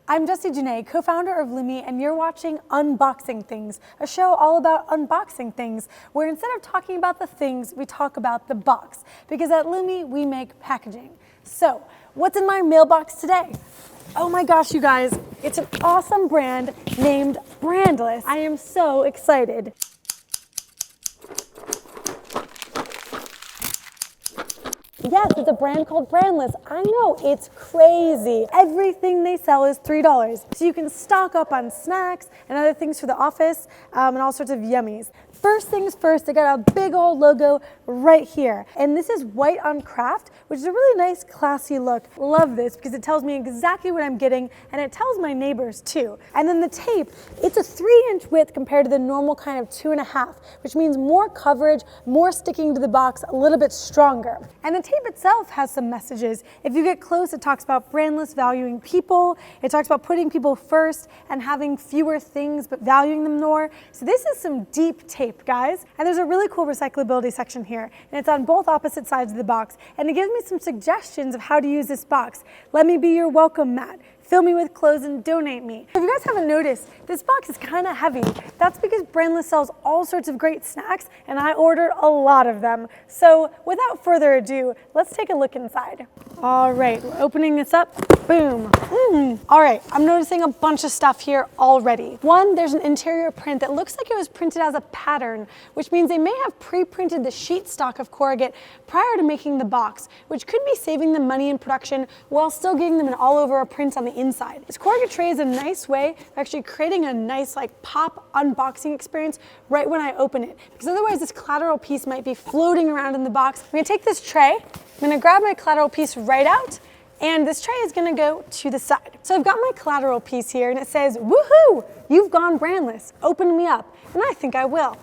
I'm Jessie Janae, co-founder of Lumi, and you're watching Unboxing Things, a show all about unboxing things, where instead of talking about the things, we talk about the box. Because at Lumi, we make packaging. So, what's in my mailbox today? Oh my gosh, you guys, it's an awesome brand named Brandless. I am so excited. Yes, it's a brand called Brandless. I know, it's crazy. Everything they sell is $3. So you can stock up on snacks and other things for the office and all sorts of yummies. First things first, they got a big old logo right here. And this is white on craft, which is a really nice, classy look. Love this because it tells me exactly what I'm getting and it tells my neighbors too. And then the tape, it's a 3-inch width compared to the normal kind of 2.5, which means more coverage, more sticking to the box, a little bit stronger. And the tape itself has some messages. If you get close, it talks about Brandless valuing people. It talks about putting people first and having fewer things but valuing them more. So this is some deep tape, guys. And there's a really cool recyclability section here. And it's on both opposite sides of the box. And it gives me some suggestions of how to use this box. Let me be your welcome mat. Fill me with clothes and donate me. If you guys haven't noticed, this box is kind of heavy. That's because Brandless sells all sorts of great snacks and I ordered a lot of them. So without further ado, let's take a look inside. All right, we're opening this up. Boom. All right, I'm noticing a bunch of stuff here already. One, there's an interior print that looks like it was printed as a pattern, which means they may have pre-printed the sheet stock of corrugate prior to making the box, which could be saving them money in production while still giving them an all-over print on the inside. This corrugate tray is a nice way of actually creating a nice like pop unboxing experience right when I open it, because otherwise this collateral piece might be floating around in the box. I'm gonna take this tray, I'm gonna grab my collateral piece right out, and this tray is gonna go to the side. So I've got my collateral piece here and it says, woohoo, you've gone Brandless, open me up. And I think I will.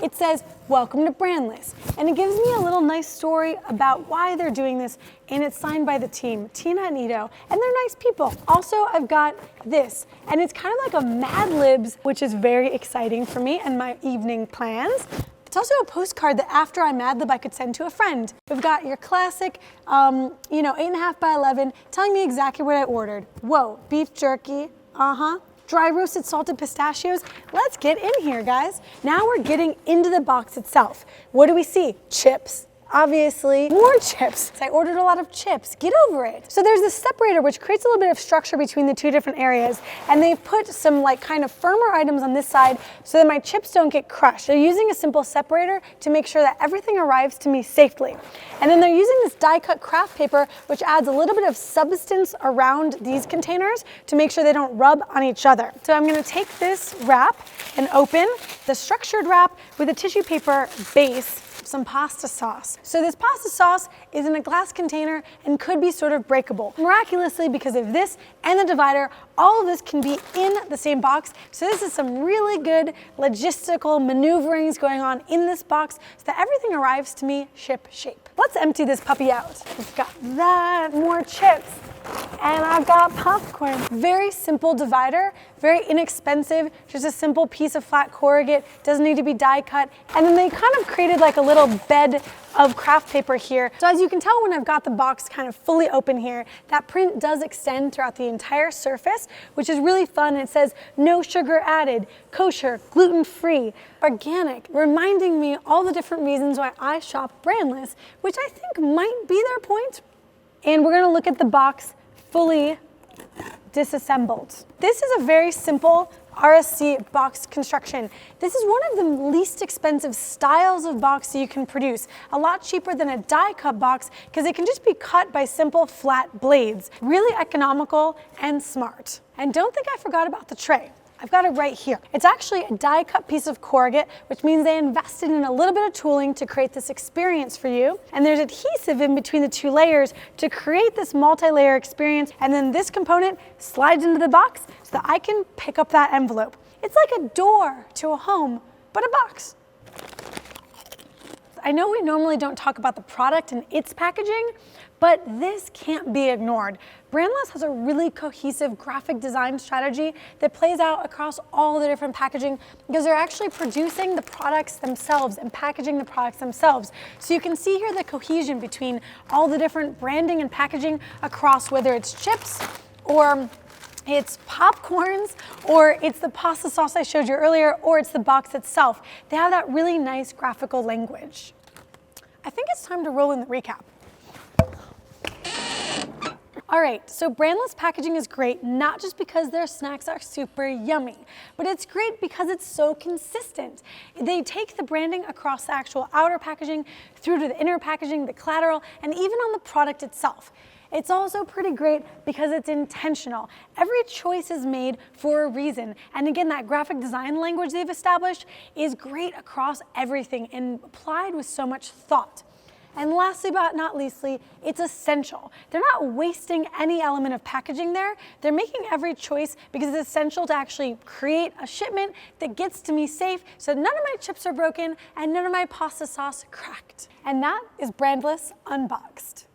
It says, welcome to Brandless. And it gives me a little nice story about why they're doing this. And it's signed by the team, Tina and Ito, and they're nice people. Also, I've got this, and it's kind of like a Mad Libs, which is very exciting for me and my evening plans. It's also a postcard that after I Mad Lib, I could send to a friend. We've got your classic, 8.5 by 11, telling me exactly what I ordered. Whoa, beef jerky, dry roasted salted pistachios. Let's get in here, guys. Now we're getting into the box itself. What do we see? Chips. Obviously, more chips. I ordered a lot of chips. Get over it. So there's this separator which creates a little bit of structure between the two different areas, and they've put some like kind of firmer items on this side so that my chips don't get crushed. They're using a simple separator to make sure that everything arrives to me safely. And then they're using this die-cut craft paper which adds a little bit of substance around these containers to make sure they don't rub on each other. So I'm gonna take this wrap and open the structured wrap with a tissue paper base, some pasta sauce. So this pasta sauce is in a glass container and could be sort of breakable. Miraculously, because of this and the divider, all of this can be in the same box. So this is some really good logistical maneuverings going on in this box so that everything arrives to me ship shape. Let's empty this puppy out. We've got that, more chips. And I've got popcorn. Very simple divider, very inexpensive, just a simple piece of flat corrugate, doesn't need to be die cut. And then they kind of created like a little bed of craft paper here. So as you can tell when I've got the box kind of fully open here, that print does extend throughout the entire surface, which is really fun. It says no sugar added, kosher, gluten-free, organic, reminding me all the different reasons why I shop Brandless, which I think might be their point. And we're gonna look at the box fully disassembled. This is a very simple RSC box construction. This is one of the least expensive styles of box that you can produce. A lot cheaper than a die cut box because it can just be cut by simple flat blades. Really economical and smart. And don't think I forgot about the tray. I've got it right here. It's actually a die cut piece of corrugate, which means they invested in a little bit of tooling to create this experience for you. And there's adhesive in between the two layers to create this multi-layer experience. And then this component slides into the box so that I can pick up that envelope. It's like a door to a home, but a box. I know we normally don't talk about the product and its packaging, but this can't be ignored. Brandless has a really cohesive graphic design strategy that plays out across all the different packaging because they're actually producing the products themselves and packaging the products themselves. So you can see here the cohesion between all the different branding and packaging across whether it's chips or it's popcorns, or it's the pasta sauce I showed you earlier, or it's the box itself. They have that really nice graphical language. I think it's time to roll in the recap. All right, so brandless packaging is great, not just because their snacks are super yummy, but it's great because it's so consistent. They take the branding across the actual outer packaging, through to the inner packaging, the collateral, and even on the product itself. It's also pretty great because it's intentional. Every choice is made for a reason. And again, that graphic design language they've established is great across everything and applied with so much thought. And lastly but not leastly, it's essential. They're not wasting any element of packaging there. They're making every choice because it's essential to actually create a shipment that gets to me safe so none of my chips are broken and none of my pasta sauce cracked. And that is Brandless Unboxed.